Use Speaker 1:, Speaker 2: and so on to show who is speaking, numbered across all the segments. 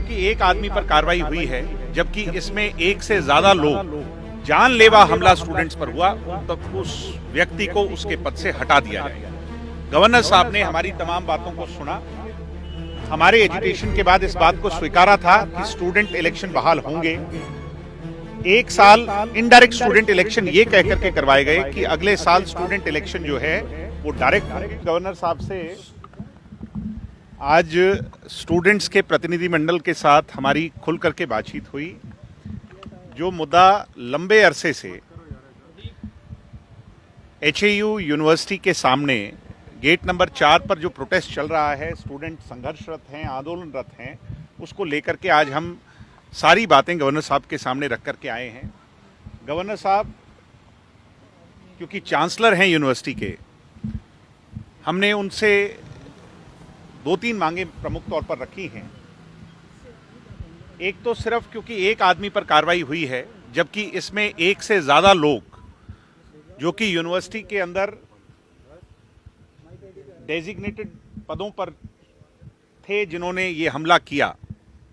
Speaker 1: क्योंकि एक आदमी पर कार्रवाई हुई है, जबकि इसमें एक से ज्यादा लोग जानलेवा हमला स्टूडेंट्स पर हुआ, तब उस व्यक्ति को उसके पद से हटा दिया जाए। गवर्नर साहब ने हमारी तमाम बातों को सुना। हमारे एजुटेशन के बाद इस बात को स्वीकारा था कि स्टूडेंट इलेक्शन बहाल होंगे। एक साल इनडायरेक्ट स्टूडेंट इलेक्शन ये कह करके करवाए गए कि अगले साल स्टूडेंट इलेक्शन जो है वो डायरेक्ट होंगे। गवर्नर साहब से आज स्टूडेंट्स के प्रतिनिधिमंडल के साथ हमारी खुल करके बातचीत हुई। जो मुद्दा लंबे अरसे से एचएयू यूनिवर्सिटी के सामने गेट नंबर 4 पर जो प्रोटेस्ट चल रहा है, स्टूडेंट संघर्षरत हैं, आंदोलनरत हैं, उसको लेकर के आज हम सारी बातें गवर्नर साहब के सामने रख करके आए हैं। गवर्नर साहब क्योंकि चांसलर हैं यूनिवर्सिटी के, हमने उनसे 2-3 मांगे प्रमुख तौर पर रखी हैं। एक तो सिर्फ क्योंकि एक आदमी पर कार्रवाई हुई है, जबकि इसमें एक से ज्यादा लोग जो कि यूनिवर्सिटी के अंदर डेजिग्नेटेड पदों पर थे जिन्होंने ये हमला किया,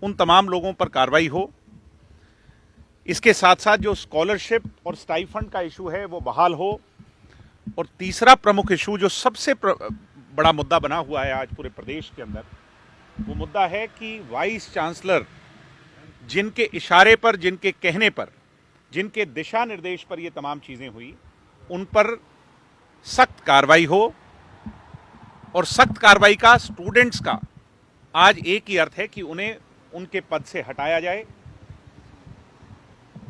Speaker 1: उन तमाम लोगों पर कार्रवाई हो। इसके साथ साथ जो स्कॉलरशिप और स्टाइफंड का इशू है वो बहाल हो। और तीसरा प्रमुख इशू जो सबसे बड़ा मुद्दा बना हुआ है आज पूरे प्रदेश के अंदर, वो मुद्दा है कि वाइस चांसलर जिनके इशारे पर, जिनके कहने पर, जिनके दिशा निर्देश पर ये तमाम चीजें हुई, उन पर सख्त कार्रवाई हो। और सख्त कार्रवाई का स्टूडेंट्स का आज एक ही अर्थ है कि उन्हें उनके पद से हटाया जाए।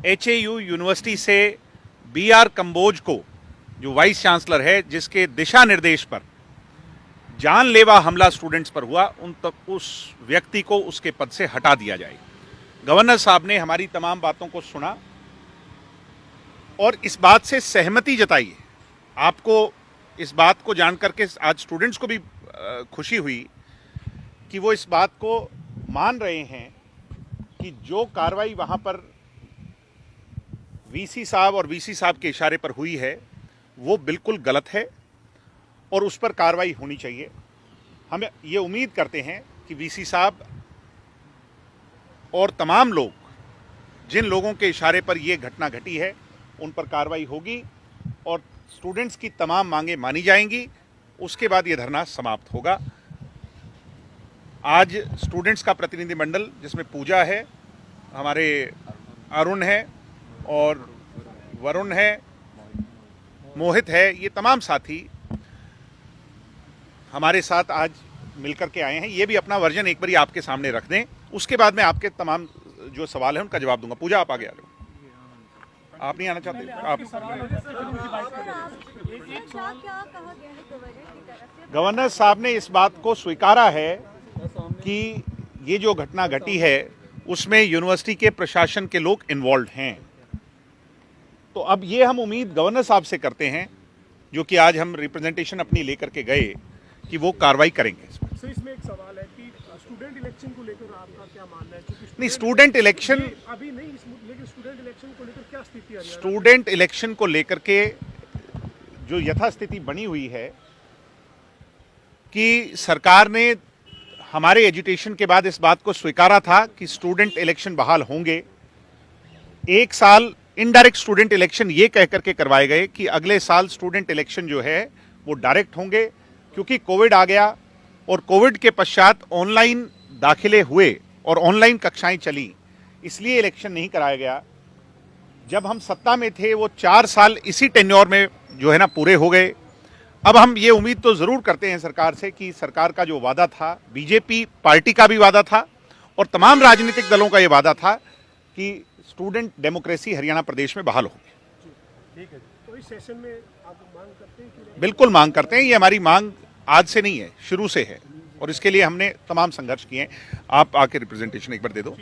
Speaker 1: एचएयू यूनिवर्सिटी से बीआर कंबोज को, जो वाइस चांसलर है, जिसके दिशा निर्देश पर जानलेवा हमला स्टूडेंट्स पर हुआ, उस व्यक्ति को उसके पद से हटा दिया जाए। गवर्नर साहब ने हमारी तमाम बातों को सुना और इस बात से सहमति जताई है। आपको इस बात को जानकर के आज स्टूडेंट्स को भी खुशी हुई कि वो इस बात को मान रहे हैं कि जो कार्रवाई वहां पर वीसी साहब और वीसी साहब के इशारे पर हुई है वो बिल्कुल गलत है और उस पर कार्रवाई होनी चाहिए। हम ये उम्मीद करते हैं कि वीसी साहब और तमाम लोग, जिन लोगों के इशारे पर यह घटना घटी है, उन पर कार्रवाई होगी और स्टूडेंट्स की तमाम मांगे मानी जाएंगी। उसके बाद ये धरना समाप्त होगा। आज स्टूडेंट्स का प्रतिनिधिमंडल, जिसमें पूजा है, हमारे अरुण है और वरुण है, मोहित है, ये तमाम साथी हमारे साथ आज मिलकर के आए हैं। ये भी अपना वर्जन एक बार आपके सामने रख दें, उसके बाद मैं आपके तमाम जो सवाल हैं उनका जवाब दूंगा। पूजा, आप आगे आ जाओ। आप नहीं आना चाहते? आप गवर्नर साहब ने इस बात को स्वीकारा है कि ये जो घटना घटी है उसमें यूनिवर्सिटी के प्रशासन के लोग इन्वॉल्व हैं। तो अब ये हम उम्मीद गवर्नर साहब से करते हैं, जो कि आज हम रिप्रेजेंटेशन अपनी लेकर के गए, कि वो कार्रवाई करेंगे।
Speaker 2: इसमें एक सवाल है कि स्टूडेंट इलेक्शन को लेकर आपका क्या मानना है?
Speaker 1: नहीं, स्टूडेंट इलेक्शन
Speaker 2: अभी नहीं, लेकिन स्टूडेंट इलेक्शन को लेकर क्या स्थिति है?
Speaker 1: स्टूडेंट इलेक्शन को लेकर के जो यथास्थिति बनी हुई है कि सरकार ने हमारे एजुटेशन के बाद इस बात को स्वीकारा था कि स्टूडेंट इलेक्शन बहाल होंगे। एक साल इनडायरेक्ट स्टूडेंट इलेक्शन ये कह करके करवाए गए कि अगले साल स्टूडेंट इलेक्शन जो है वो डायरेक्ट होंगे। क्योंकि कोविड आ गया और कोविड के पश्चात ऑनलाइन दाखिले हुए और ऑनलाइन कक्षाएं चली, इसलिए इलेक्शन नहीं कराया गया। जब हम सत्ता में थे वो 4 साल इसी टेन्योर में जो है ना पूरे हो गए। अब हम ये उम्मीद तो जरूर करते हैं सरकार से कि सरकार का जो वादा था, बीजेपी पार्टी का भी वादा था और तमाम राजनीतिक दलों का ये वादा था कि स्टूडेंट डेमोक्रेसी हरियाणा प्रदेश में बहाल होगी।
Speaker 2: ठीक है, तो इस सेशन में आप मांग करते हैं कि?
Speaker 1: बिल्कुल मांग करते हैं। ये हमारी मांग आज से नहीं है, शुरू से है और इसके लिए हमने तमाम संघर्ष किए हैं। आप आके रिप्रेजेंटेशन एक बार दे दो।